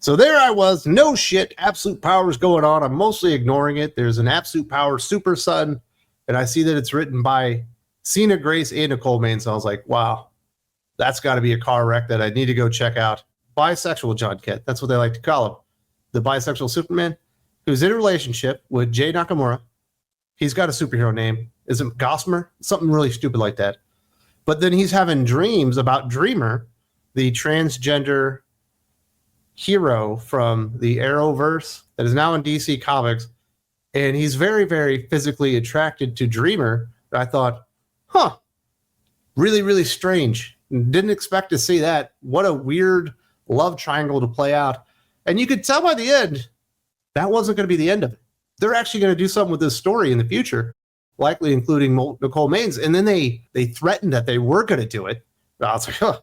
So there I was, no shit, absolute power's going on. I'm mostly ignoring it. There's an absolute power super son, and I see that it's written by Cena Grace and Nicole Main. So I was like, wow, that's got to be a car wreck that I need to go check out. Bisexual Jon Kent, that's what they like to call him. The bisexual Superman, who's in a relationship with Jay Nakamura. He's got a superhero name. Is it Gossamer? Something really stupid like that. But then he's having dreams about Dreamer, the transgender hero from the Arrowverse that is now in DC Comics. And he's very, very physically attracted to Dreamer. And I thought, really, really strange. Didn't expect to see that. What a weird love triangle to play out. And you could tell by the end, that wasn't going to be the end of it. They're actually going to do something with this story in the future, likely including Nicole Maines. And then they threatened that they were going to do it. I was like,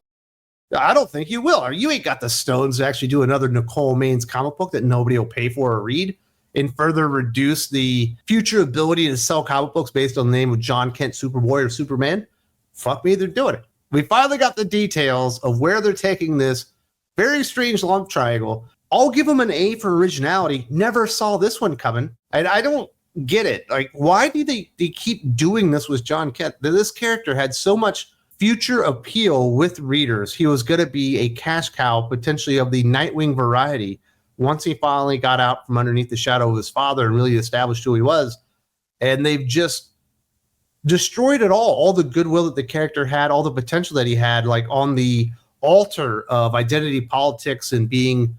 I don't think you will. Or you ain't got the stones to actually do another Nicole Maines comic book that nobody will pay for or read and further reduce the future ability to sell comic books based on the name of Jon Kent, Superboy or Superman. Fuck me, they're doing it. We finally got the details of where they're taking this very strange love triangle. I'll give them an A for originality. Never saw this one coming. And I don't get it. Like, why do they keep doing this with Jon Kent? This character had so much future appeal with readers. He was going to be a cash cow, potentially of the Nightwing variety, once he finally got out from underneath the shadow of his father and really established who he was. And they've just destroyed it all the goodwill that the character had, all the potential that he had, like on the altar of identity politics and being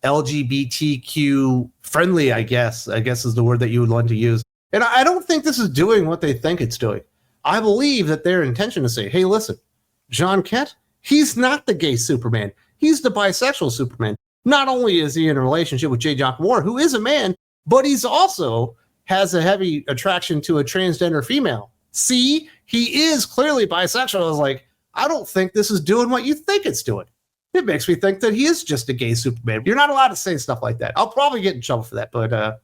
LGBTQ friendly, I guess is the word that you would want to use. And I don't think this is doing what they think it's doing. I believe that their intention is to say, hey, listen, Jon Kent, he's not the gay Superman. He's the bisexual Superman. Not only is he in a relationship with Jay Nakamura, who is a man, but he's also has a heavy attraction to a transgender female. See, he is clearly bisexual. I was like, I don't think this is doing what you think it's doing. It makes me think that he is just a gay Superman. You're not allowed to say stuff like that. I'll probably get in trouble for that. But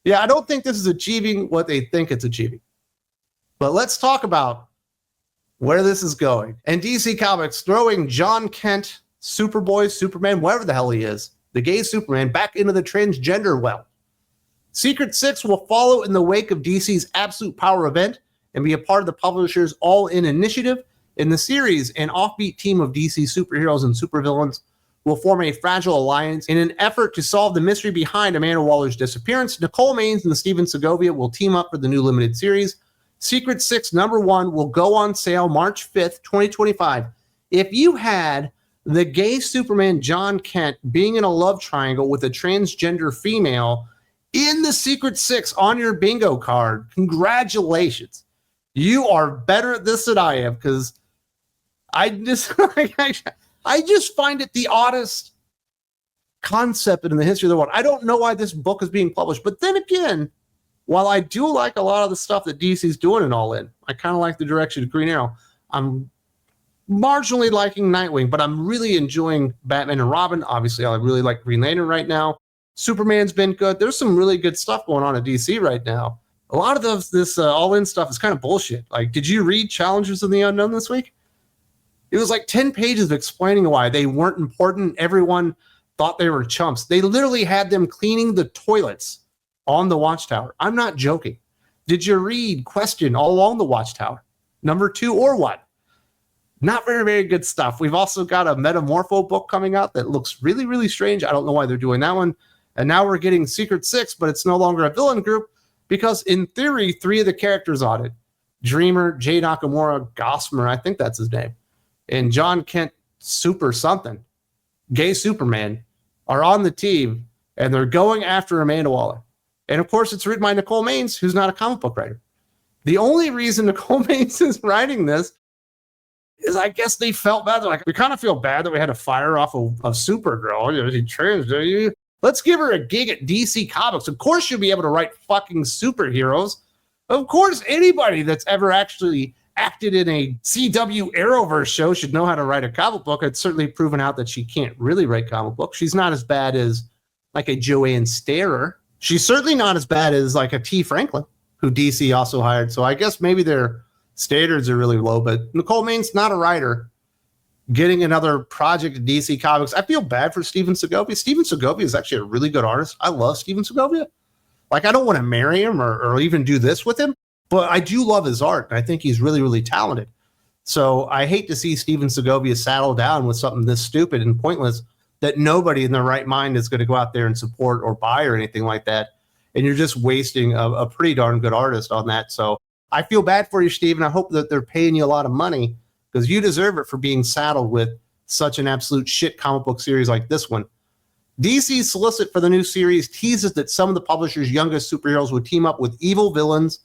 yeah, I don't think this is achieving what they think it's achieving. But let's talk about where this is going. And DC Comics throwing Jon Kent, Superboy, Superman, whatever the hell he is, the gay Superman, back into the transgender well. Secret Six will follow in the wake of DC's Absolute Power event and be a part of the publisher's All-In initiative. In the series, an offbeat team of DC superheroes and supervillains will form a fragile alliance in an effort to solve the mystery behind Amanda Waller's disappearance. Nicole Maines and Steven Segovia will team up for the new limited series. Secret Six #1 will go on sale March 5th, 2025. If you had the gay Superman Jon Kent being in a love triangle with a transgender female in the Secret Six on your bingo card, congratulations. You are better at this than I am, because I just find it the oddest concept in the history of the world. I don't know why this book is being published, but then again, while I do like a lot of the stuff that DC's doing in All In, I kind of like the direction of Green Arrow. I'm marginally liking Nightwing, but I'm really enjoying Batman and Robin. Obviously, I really like Green Lantern right now. Superman's been good. There's some really good stuff going on at DC right now. A lot of this All-In stuff is kind of bullshit. Like, did you read Challengers in the Unknown this week? It was like 10 pages of explaining why they weren't important. Everyone thought they were chumps. They literally had them cleaning the toilets on the Watchtower. I'm not joking. Did you read Question all along the Watchtower? #2 or what? Not very, very good stuff. We've also got a Metamorpho book coming out that looks really, really strange. I don't know why they're doing that one. And now we're getting Secret Six, but it's no longer a villain group because in theory, 3 of the characters on it, Dreamer, Jay Nakamura, Gossamer, I think that's his name, and Jon Kent, Super something, gay Superman, are on the team, and they're going after Amanda Waller. And of course, it's written by Nicole Maines, who's not a comic book writer. The only reason Nicole Maines is writing this is I guess they felt bad. They're like, we kind of feel bad that we had to fire off a Supergirl. You know, she transgender. Let's give her a gig at DC Comics. Of course, she'll be able to write fucking superheroes. Of course, anybody that's ever actually acted in a CW Arrowverse show should know how to write a comic book. It's certainly proven out that she can't really write comic books. She's not as bad as like a Joanne Starer. She's certainly not as bad as like a T. Franklin, who DC also hired. So I guess maybe their standards are really low, but Nicole Maine's not a writer. getting another project at DC Comics. I feel bad for Steven Segovia. Steven Segovia is actually a really good artist. I love Steven Segovia. Like, I don't want to marry him or even do this with him, but I do love his art. I think he's really, really talented. So I hate to see Steven Segovia saddle down with something this stupid and pointless that nobody in their right mind is going to go out there and support or buy or anything like that. And you're just wasting a pretty darn good artist on that. So I feel bad for you, Steven. I hope that they're paying you a lot of money because you deserve it for being saddled with such an absolute shit comic book series like this one. DC's solicit for the new series teases that some of the publisher's youngest superheroes would team up with evil villains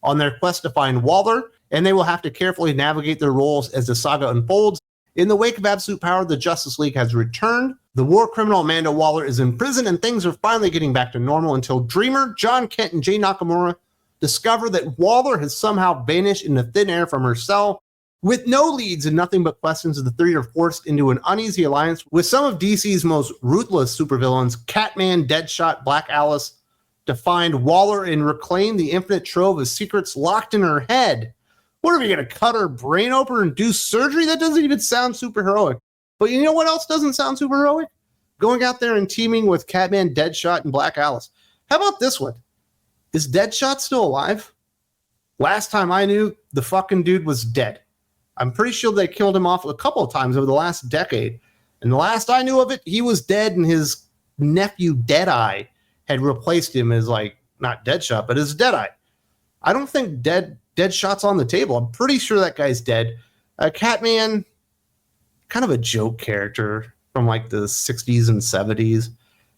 on their quest to find Waller, and they will have to carefully navigate their roles as the saga unfolds. In the wake of Absolute Power, the Justice League has returned. The war criminal Amanda Waller is in prison, and things are finally getting back to normal until Dreamer, Jon Kent, and Jay Nakamura discover that Waller has somehow vanished into thin air from her cell. With no leads and nothing but questions, the three are forced into an uneasy alliance with some of DC's most ruthless supervillains, Catman, Deadshot, Black Alice, to find Waller and reclaim the infinite trove of secrets locked in her head. What are we going to cut her brain open and do surgery? That doesn't even sound super heroic. But you know what else doesn't sound super heroic? Going out there and teaming with Catman, Deadshot, and Black Alice. How about this one? Is Deadshot still alive? Last time I knew, the fucking dude was dead. I'm pretty sure they killed him off a couple of times over the last decade. And the last I knew of it, he was dead, and his nephew Deadeye had replaced him as, like, not Deadshot, but as Deadeye. I don't think Deadshot's on the table. I'm pretty sure that guy's dead. Catman, kind of a joke character from like the 60s and 70s.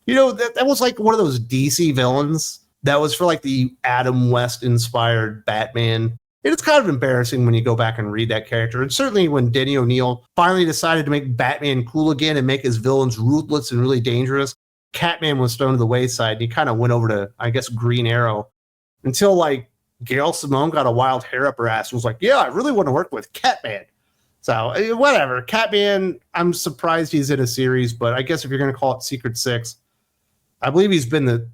You know, that was like one of those DC villains that was for like the Adam West inspired Batman. And it's kind of embarrassing when you go back and read that character. And certainly when Denny O'Neil finally decided to make Batman cool again and make his villains ruthless and really dangerous, Catman was thrown to the wayside. And he kind of went over to, I guess, Green Arrow until like Gail Simone got a wild hair up her ass and was like, yeah, I really want to work with Catman. So whatever. Catman, I'm surprised he's in a series, but I guess if you're going to call it Secret Six, I believe he's been the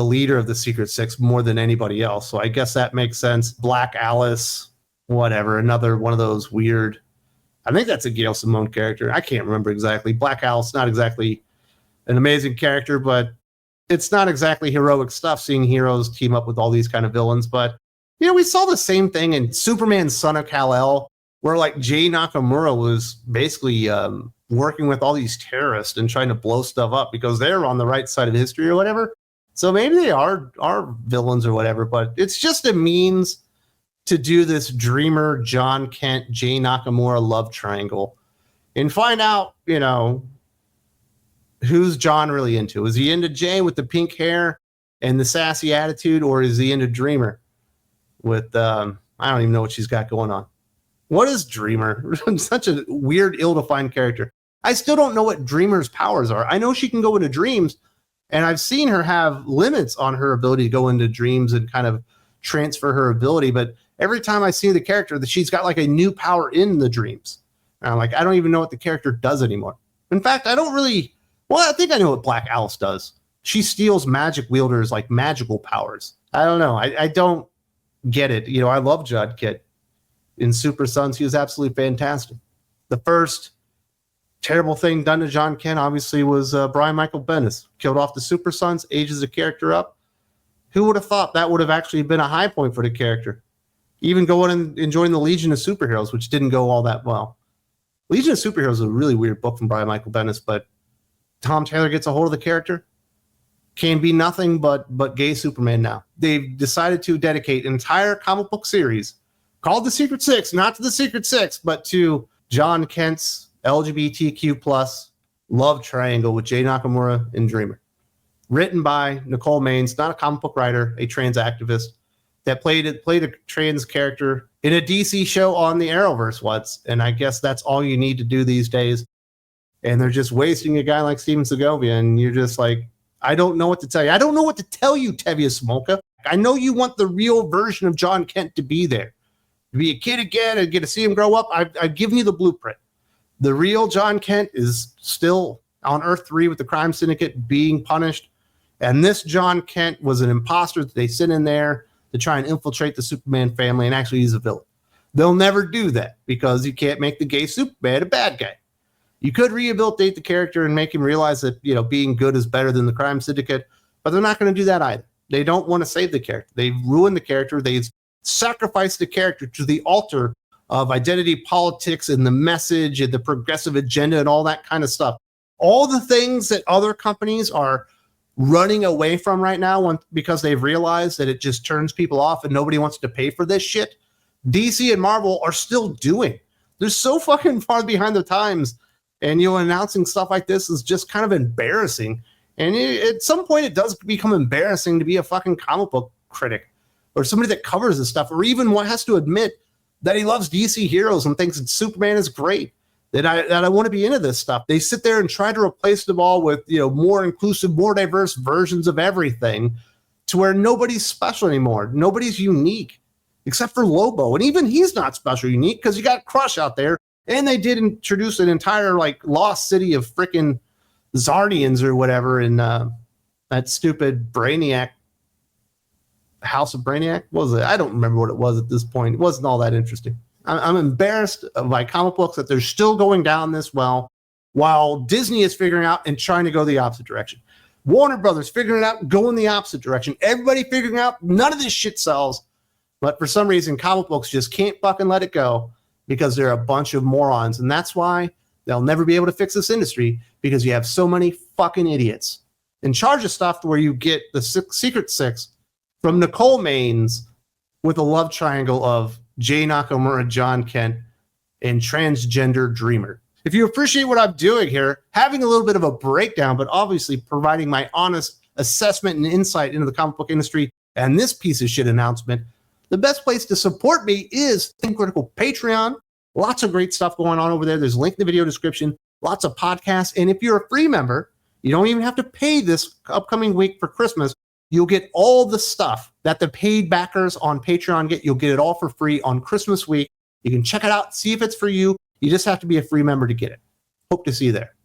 leader of the Secret Six more than anybody else. So I guess that makes sense. Black Alice, whatever. Another one of those weird, I think that's a Gail Simone character. I can't remember exactly. Black Alice, not exactly an amazing character, but it's not exactly heroic stuff seeing heroes team up with all these kind of villains. But, you know, we saw the same thing in Superman Son of Kal-El, where like Jay Nakamura was basically working with all these terrorists and trying to blow stuff up because they're on the right side of history or whatever. So maybe they are villains or whatever, but it's just a means to do this Dreamer, Jon Kent, Jay Nakamura love triangle and find out, you know, who's John really into? Is he into Jay with the pink hair and the sassy attitude, or is he into Dreamer with, I don't even know what she's got going on. What is Dreamer? Such a weird, ill-defined character. I still don't know what Dreamer's powers are. I know she can go into dreams, and I've seen her have limits on her ability to go into dreams and kind of transfer her ability, but every time I see the character, that she's got like a new power in the dreams. And I'm like, I don't even know what the character does anymore. In fact, I don't really... Well, I think I know what Black Alice does. She steals magic wielders like magical powers. I don't know. I don't get it. You know, I love Jon Kent. In Super Sons, he was absolutely fantastic. The first terrible thing done to Jon Kent, obviously, was Brian Michael Bendis. Killed off the Super Sons, ages the character up. Who would have thought that would have actually been a high point for the character? Even going and enjoying the Legion of Superheroes, which didn't go all that well. Legion of Superheroes is a really weird book from Brian Michael Bendis, but Tom Taylor gets a hold of the character, can be nothing but gay Superman now. They've decided to dedicate an entire comic book series called The Secret Six, not to the Secret Six, but to Jon Kent's LGBTQ plus love triangle with Jay Nakamura and Dreamer. Written by Nicole Maines, not a comic book writer, a trans activist that played a trans character in a DC show on the Arrowverse once. And I guess that's all you need to do these days. And they're just wasting a guy like Steven Segovia. And you're just like, I don't know what to tell you. I don't know what to tell you, Tevye Smolka. I know you want the real version of Jon Kent to be there. To be a kid again and get to see him grow up. I've given you the blueprint. The real Jon Kent is still on Earth 3 with the crime syndicate being punished. And this Jon Kent was an imposter that they sent in there to try and infiltrate the Superman family, and actually he's a villain. They'll never do that because you can't make the gay Superman a bad guy. You could rehabilitate the character and make him realize that, being good is better than the crime syndicate, but they're not going to do that either. They don't want to save the character. They've ruined the character. They've sacrificed the character to the altar of identity politics and the message and the progressive agenda and all that kind of stuff. All the things that other companies are running away from right now because they've realized that it just turns people off and nobody wants to pay for this shit, DC and Marvel are still doing. They're so fucking far behind the times, and announcing stuff like this is just kind of embarrassing. And at some point, it does become embarrassing to be a fucking comic book critic or somebody that covers this stuff, or even one has to admit that he loves DC heroes and thinks that Superman is great, that I want to be into this stuff. They sit there and try to replace them all with, more inclusive, more diverse versions of everything to where nobody's special anymore. Nobody's unique except for Lobo. And even he's not special unique because you got Crush out there. And they did introduce an entire lost city of frickin' Zardians or whatever in that stupid Brainiac, House of Brainiac. What was it? I don't remember what it was at this point. It wasn't all that interesting. I'm embarrassed by comic books that they're still going down this well, while Disney is figuring out and trying to go the opposite direction. Warner Brothers figuring it out, going the opposite direction. Everybody figuring out none of this shit sells. But for some reason, comic books just can't fucking let it go because they're a bunch of morons. And that's why they'll never be able to fix this industry, because you have so many fucking idiots in charge of stuff where you get the Secret Six from Nicole Maines with a love triangle of Jay Nakamura, Jon Kent, and Transgender Dreamer. If you appreciate what I'm doing here, having a little bit of a breakdown, but obviously providing my honest assessment and insight into the comic book industry and this piece of shit announcement, the best place to support me is Think Critical Patreon. Lots of great stuff going on over there. There's a link in the video description, lots of podcasts. And if you're a free member, you don't even have to pay this upcoming week for Christmas. You'll get all the stuff that the paid backers on Patreon get. You'll get it all for free on Christmas week. You can check it out, see if it's for you. You just have to be a free member to get it. Hope to see you there.